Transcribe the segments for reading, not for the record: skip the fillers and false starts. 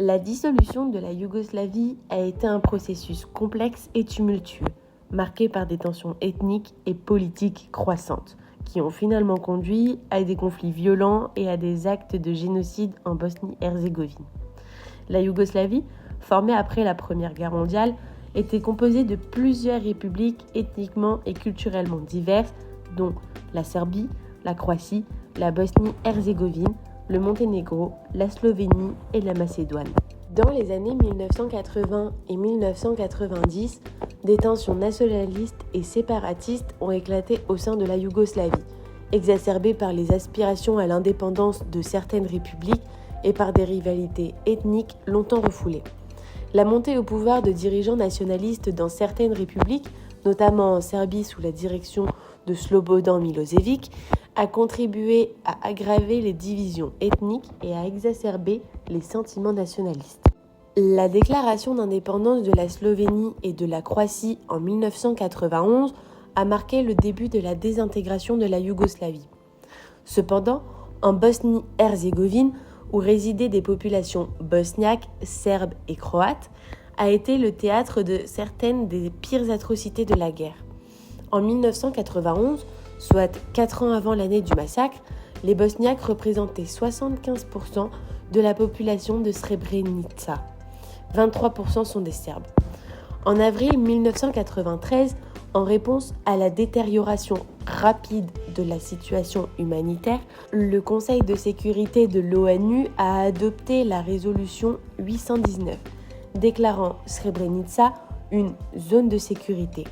La dissolution de la Yougoslavie a été un processus complexe et tumultueux, marqué par des tensions ethniques et politiques croissantes, qui ont finalement conduit à des conflits violents et à des actes de génocide en Bosnie-Herzégovine. La Yougoslavie, formée après la Première Guerre mondiale, était composée de plusieurs républiques ethniquement et culturellement diverses, dont la Serbie, la Croatie, la Bosnie-Herzégovine, le Monténégro, la Slovénie et la Macédoine. Dans les années 1980 et 1990, des tensions nationalistes et séparatistes ont éclaté au sein de la Yougoslavie, exacerbées par les aspirations à l'indépendance de certaines républiques et par des rivalités ethniques longtemps refoulées. La montée au pouvoir de dirigeants nationalistes dans certaines républiques, notamment en Serbie sous la direction de Slobodan Milošević, a contribué à aggraver les divisions ethniques et à exacerber les sentiments nationalistes. La déclaration d'indépendance de la Slovénie et de la Croatie en 1991 a marqué le début de la désintégration de la Yougoslavie. Cependant, en Bosnie-Herzégovine, où résidaient des populations bosniaques, serbes et croates, a été le théâtre de certaines des pires atrocités de la guerre. En 1991, soit 4 ans avant l'année du massacre, les Bosniaques représentaient 75% de la population de Srebrenica. 23% sont des Serbes. En avril 1993, en réponse à la détérioration rapide de la situation humanitaire, le Conseil de sécurité de l'ONU a adopté la résolution 819, déclarant Srebrenica une zone de sécurité.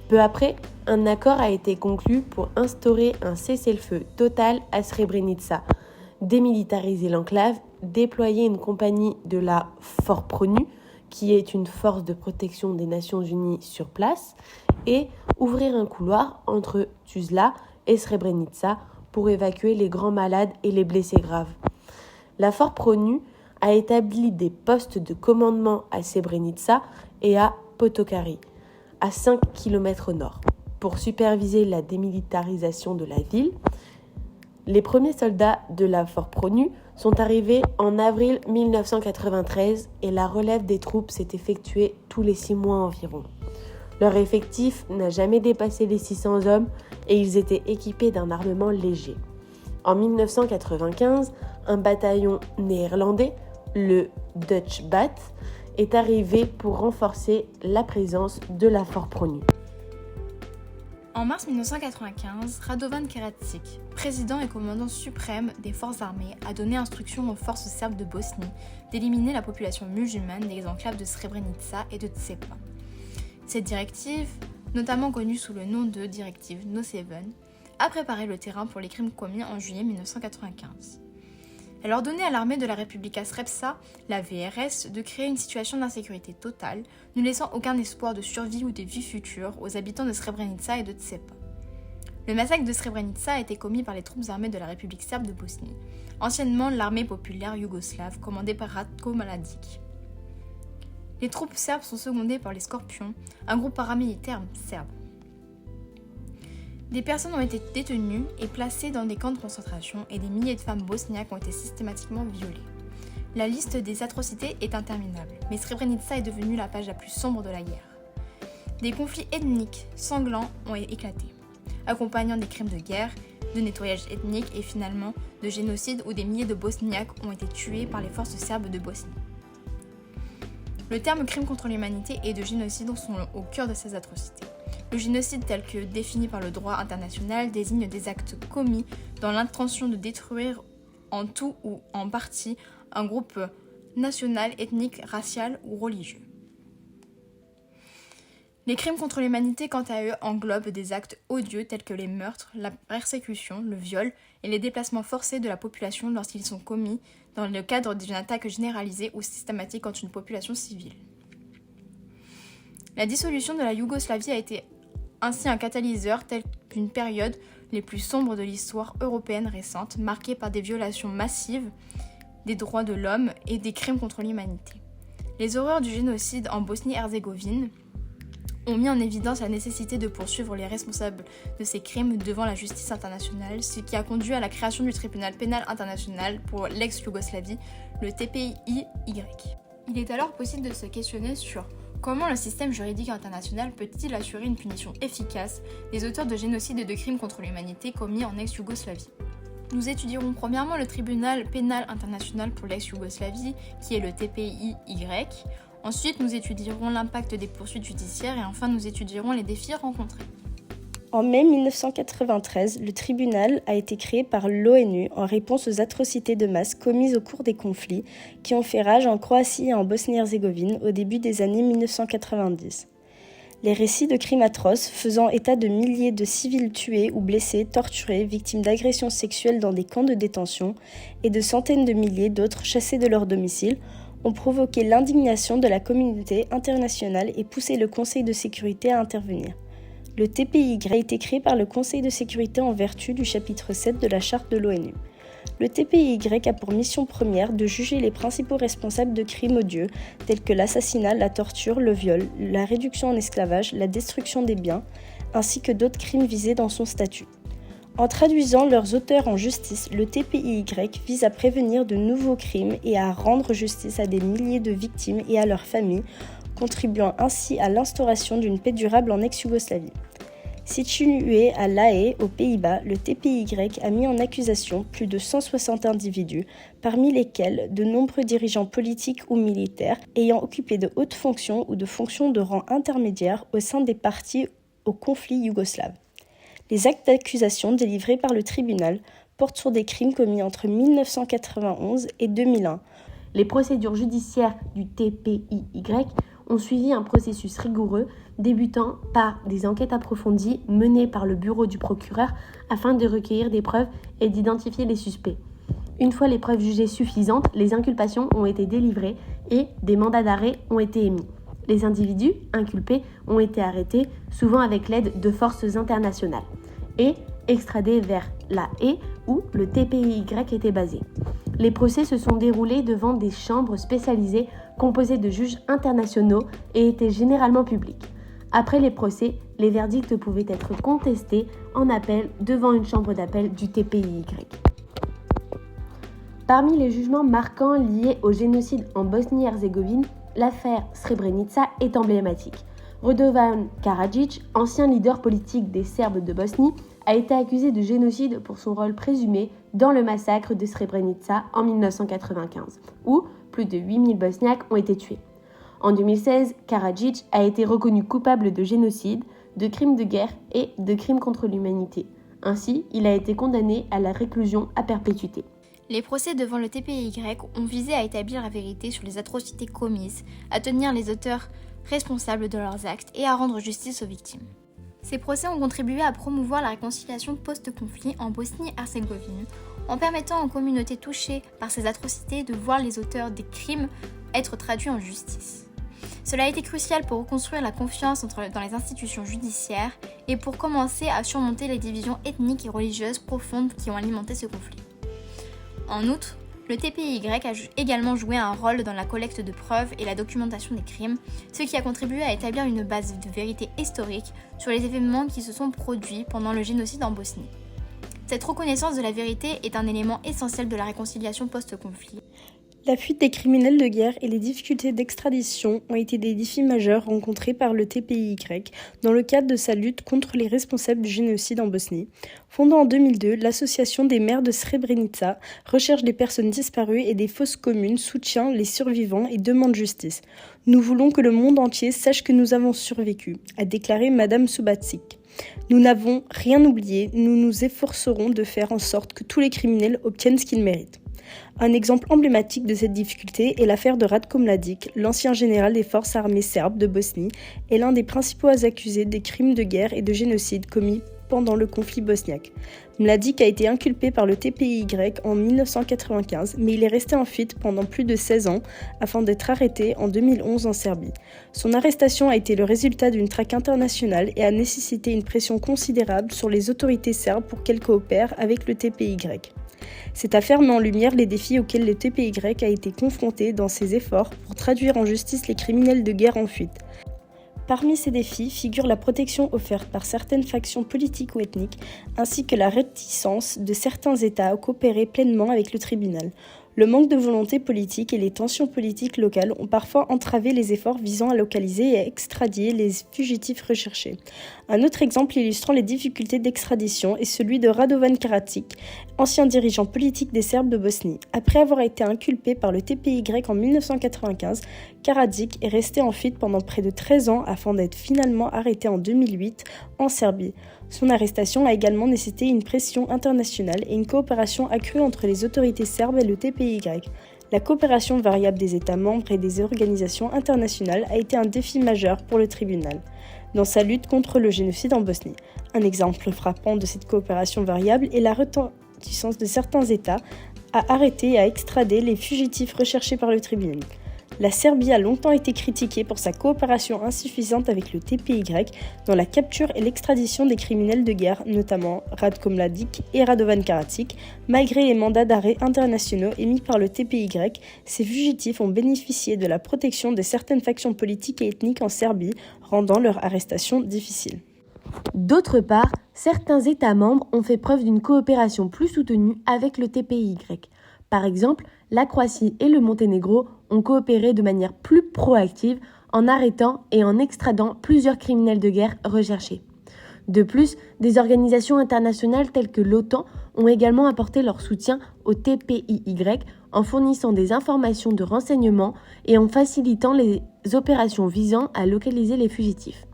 Peu après, un accord a été conclu pour instaurer un cessez-le-feu total à Srebrenica, démilitariser l'enclave, déployer une compagnie de la FORPRONU, qui est une force de protection des Nations Unies sur place, et ouvrir un couloir entre Tuzla et Srebrenica pour évacuer les grands malades et les blessés graves. La FORPRONU a établi des postes de commandement à Srebrenica et à Potokari, à 5 km au nord, pour superviser la démilitarisation de la ville. Les premiers soldats de la FORPRONU sont arrivés en avril 1993 et la relève des troupes s'est effectuée tous les 6 mois environ. Leur effectif n'a jamais dépassé les 600 hommes et ils étaient équipés d'un armement léger. En 1995, un bataillon néerlandais, le Dutch Bat, est arrivé pour renforcer la présence de la FORPRONU. En mars 1995, Radovan Karadzic, président et commandant suprême des forces armées, a donné instruction aux forces serbes de Bosnie d'éliminer la population musulmane des enclaves de Srebrenica et de Tsepa. Cette directive, notamment connue sous le nom de directive No 7, a préparé le terrain pour les crimes commis en juillet 1995. Elle ordonnait à l'armée de la Republika Srpska, la VRS, de créer une situation d'insécurité totale, ne laissant aucun espoir de survie ou de vie future aux habitants de Srebrenica et de Tsepa. Le massacre de Srebrenica a été commis par les troupes armées de la République serbe de Bosnie, anciennement l'armée populaire yougoslave commandée par Ratko Mladic. Les troupes serbes sont secondées par les Scorpions, un groupe paramilitaire serbe. Des personnes ont été détenues et placées dans des camps de concentration et des milliers de femmes bosniaques ont été systématiquement violées. La liste des atrocités est interminable, mais Srebrenica est devenue la page la plus sombre de la guerre. Des conflits ethniques sanglants ont éclaté, accompagnant des crimes de guerre, de nettoyage ethnique et finalement de génocide où des milliers de Bosniaques ont été tués par les forces serbes de Bosnie. Le terme crime contre l'humanité et de génocide sont au cœur de ces atrocités. Le génocide tel que défini par le droit international désigne des actes commis dans l'intention de détruire en tout ou en partie un groupe national, ethnique, racial ou religieux. Les crimes contre l'humanité, quant à eux, englobent des actes odieux tels que les meurtres, la persécution, le viol et les déplacements forcés de la population lorsqu'ils sont commis dans le cadre d'une attaque généralisée ou systématique contre une population civile. La dissolution de la Yougoslavie a été ainsi un catalyseur tel qu'une période les plus sombres de l'histoire européenne récente, marquée par des violations massives des droits de l'homme et des crimes contre l'humanité. Les horreurs du génocide en Bosnie-Herzégovine ont mis en évidence la nécessité de poursuivre les responsables de ces crimes devant la justice internationale, ce qui a conduit à la création du tribunal pénal international pour l'ex-Yougoslavie, le TPIY. Il est alors possible de se questionner sur comment le système juridique international peut-il assurer une punition efficace des auteurs de génocide et de crimes contre l'humanité commis en ex-Yougoslavie. Nous étudierons premièrement le tribunal pénal international pour l'ex-Yougoslavie, qui est le TPIY. Ensuite, nous étudierons l'impact des poursuites judiciaires et enfin nous étudierons les défis rencontrés. En mai 1993, le tribunal a été créé par l'ONU en réponse aux atrocités de masse commises au cours des conflits qui ont fait rage en Croatie et en Bosnie-Herzégovine au début des années 1990. Les récits de crimes atroces faisant état de milliers de civils tués ou blessés, torturés, victimes d'agressions sexuelles dans des camps de détention et de centaines de milliers d'autres chassés de leur domicile ont provoqué l'indignation de la communauté internationale et poussé le Conseil de sécurité à intervenir. Le TPIY a été créé par le Conseil de sécurité en vertu du chapitre 7 de la Charte de l'ONU. Le TPIY a pour mission première de juger les principaux responsables de crimes odieux tels que l'assassinat, la torture, le viol, la réduction en esclavage, la destruction des biens, ainsi que d'autres crimes visés dans son statut. En traduisant leurs auteurs en justice, le TPIY vise à prévenir de nouveaux crimes et à rendre justice à des milliers de victimes et à leurs familles, contribuant ainsi à l'instauration d'une paix durable en ex-Yougoslavie. Situé à La Haye, aux Pays-Bas, le TPIY a mis en accusation plus de 160 individus, parmi lesquels de nombreux dirigeants politiques ou militaires ayant occupé de hautes fonctions ou de fonctions de rang intermédiaire au sein des parties au conflit yougoslave. Les actes d'accusation délivrés par le tribunal portent sur des crimes commis entre 1991 et 2001. Les procédures judiciaires du TPIY ont suivi un processus rigoureux débutant par des enquêtes approfondies menées par le bureau du procureur afin de recueillir des preuves et d'identifier les suspects. Une fois les preuves jugées suffisantes, les inculpations ont été délivrées et des mandats d'arrêt ont été émis. Les individus inculpés ont été arrêtés, souvent avec l'aide de forces internationales, et extradés vers La Haye où le TPIY était basé. Les procès se sont déroulés devant des chambres spécialisées composées de juges internationaux et étaient généralement publics. Après les procès, les verdicts pouvaient être contestés en appel devant une chambre d'appel du TPIY. Parmi les jugements marquants liés au génocide en Bosnie-Herzégovine, l'affaire Srebrenica est emblématique. Radovan Karadzic, ancien leader politique des Serbes de Bosnie, a été accusé de génocide pour son rôle présumé dans le massacre de Srebrenica en 1995, où plus de 8000 Bosniaques ont été tués. En 2016, Karadzic a été reconnu coupable de génocide, de crimes de guerre et de crimes contre l'humanité. Ainsi, il a été condamné à la réclusion à perpétuité. Les procès devant le TPIY ont visé à établir la vérité sur les atrocités commises, à tenir les auteurs responsables de leurs actes et à rendre justice aux victimes. Ces procès ont contribué à promouvoir la réconciliation post-conflit en Bosnie-Herzégovine, en permettant aux communautés touchées par ces atrocités de voir les auteurs des crimes être traduits en justice. Cela a été crucial pour reconstruire la confiance dans les institutions judiciaires et pour commencer à surmonter les divisions ethniques et religieuses profondes qui ont alimenté ce conflit. En outre, le TPIY a également joué un rôle dans la collecte de preuves et la documentation des crimes, ce qui a contribué à établir une base de vérité historique sur les événements qui se sont produits pendant le génocide en Bosnie. Cette reconnaissance de la vérité est un élément essentiel de la réconciliation post-conflit. La fuite des criminels de guerre et les difficultés d'extradition ont été des défis majeurs rencontrés par le TPIY dans le cadre de sa lutte contre les responsables du génocide en Bosnie. Fondée en 2002, l'association des maires de Srebrenica recherche des personnes disparues et des fosses communes, soutient les survivants et demande justice. Nous voulons que le monde entier sache que nous avons survécu, a déclaré Madame Subacic. Nous n'avons rien oublié, nous nous efforcerons de faire en sorte que tous les criminels obtiennent ce qu'ils méritent. Un exemple emblématique de cette difficulté est l'affaire de Ratko Mladic, l'ancien général des forces armées serbes de Bosnie et l'un des principaux accusés des crimes de guerre et de génocide commis pendant le conflit bosniaque. Mladic a été inculpé par le TPIY en 1995, mais il est resté en fuite pendant plus de 16 ans afin d'être arrêté en 2011 en Serbie. Son arrestation a été le résultat d'une traque internationale et a nécessité une pression considérable sur les autorités serbes pour qu'elles coopèrent avec le TPIY. Cette affaire met en lumière les défis auxquels le TPIY a été confronté dans ses efforts pour traduire en justice les criminels de guerre en fuite. Parmi ces défis figure la protection offerte par certaines factions politiques ou ethniques, ainsi que la réticence de certains États à coopérer pleinement avec le tribunal. Le manque de volonté politique et les tensions politiques locales ont parfois entravé les efforts visant à localiser et à extradier les fugitifs recherchés. Un autre exemple illustrant les difficultés d'extradition est celui de Radovan Karadzic, ancien dirigeant politique des Serbes de Bosnie. Après avoir été inculpé par le TPY en 1995, Karadzic est resté en fuite pendant près de 13 ans afin d'être finalement arrêté en 2008 en Serbie. Son arrestation a également nécessité une pression internationale et une coopération accrue entre les autorités serbes et le TPY. La coopération variable des États membres et des organisations internationales a été un défi majeur pour le tribunal dans sa lutte contre le génocide en Bosnie. Un exemple frappant de cette coopération variable est la réticence de certains États à arrêter et à extrader les fugitifs recherchés par le tribunal. La Serbie a longtemps été critiquée pour sa coopération insuffisante avec le TPY dans la capture et l'extradition des criminels de guerre, notamment Ratko Mladic et Radovan Karadzic. Malgré les mandats d'arrêt internationaux émis par le TPY, ces fugitifs ont bénéficié de la protection de certaines factions politiques et ethniques en Serbie, rendant leur arrestation difficile. D'autre part, certains États membres ont fait preuve d'une coopération plus soutenue avec le TPY. Par exemple, la Croatie et le Monténégro ont coopéré de manière plus proactive en arrêtant et en extradant plusieurs criminels de guerre recherchés. De plus, des organisations internationales telles que l'OTAN ont également apporté leur soutien au TPIY en fournissant des informations de renseignement et en facilitant les opérations visant à localiser les fugitifs.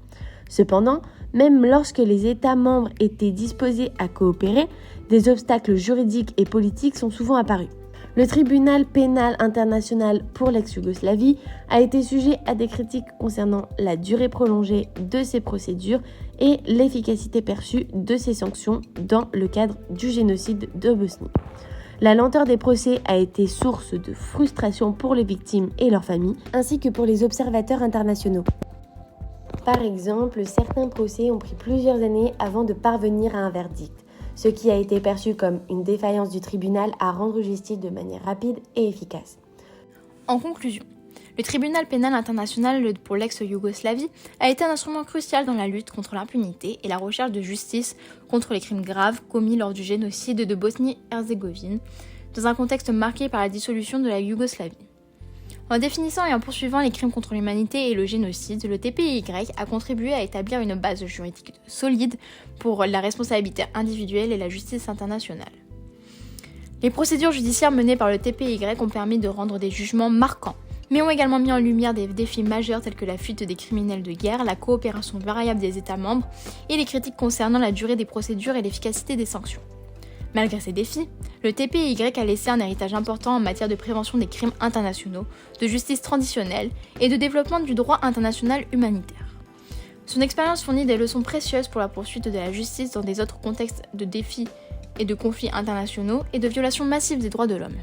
Cependant, même lorsque les États membres étaient disposés à coopérer, des obstacles juridiques et politiques sont souvent apparus. Le tribunal pénal international pour l'ex-Yougoslavie a été sujet à des critiques concernant la durée prolongée de ces procédures et l'efficacité perçue de ces sanctions dans le cadre du génocide de Bosnie. La lenteur des procès a été source de frustration pour les victimes et leurs familles, ainsi que pour les observateurs internationaux. Par exemple, certains procès ont pris plusieurs années avant de parvenir à un verdict, ce qui a été perçu comme une défaillance du tribunal à rendre justice de manière rapide et efficace. En conclusion, le tribunal pénal international pour l'ex-Yougoslavie a été un instrument crucial dans la lutte contre l'impunité et la recherche de justice contre les crimes graves commis lors du génocide de Bosnie-Herzégovine, dans un contexte marqué par la dissolution de la Yougoslavie. En définissant et en poursuivant les crimes contre l'humanité et le génocide, le TPY a contribué à établir une base juridique solide pour la responsabilité individuelle et la justice internationale. Les procédures judiciaires menées par le TPY ont permis de rendre des jugements marquants, mais ont également mis en lumière des défis majeurs tels que la fuite des criminels de guerre, la coopération variable des États membres et les critiques concernant la durée des procédures et l'efficacité des sanctions. Malgré ces défis, le TPY a laissé un héritage important en matière de prévention des crimes internationaux, de justice transitionnelle et de développement du droit international humanitaire. Son expérience fournit des leçons précieuses pour la poursuite de la justice dans des autres contextes de défis et de conflits internationaux et de violations massives des droits de l'homme.